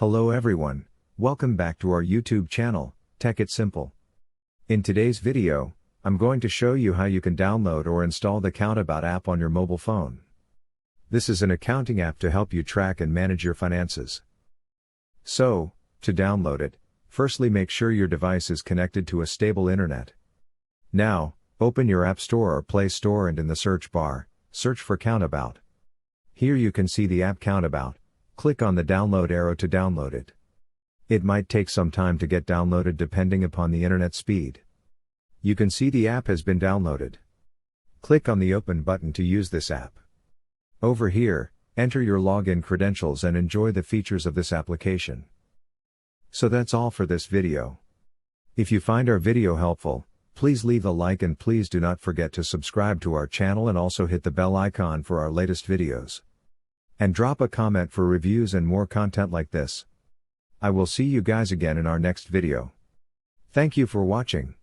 Hello everyone, welcome back to our YouTube channel, Tech It Simple. In today's video, I'm going to show you how you can download or install the CountAbout app on your mobile phone. This is an accounting app to help you track and manage your finances. So, to download it, firstly make sure your device is connected to a stable internet. Now, open your App Store or Play Store and in the search bar, search for CountAbout. Here you can see the app CountAbout. Click on the download arrow to download it. It might take some time to get downloaded depending upon the internet speed. You can see the app has been downloaded. Click on the open button to use this app. Over here, enter your login credentials and enjoy the features of this application. So that's all for this video. If you find our video helpful, please leave a like and please do not forget to subscribe to our channel and also hit the bell icon for our latest videos. And drop a comment for reviews and more content like this. I will see you guys again in our next video. Thank you for watching.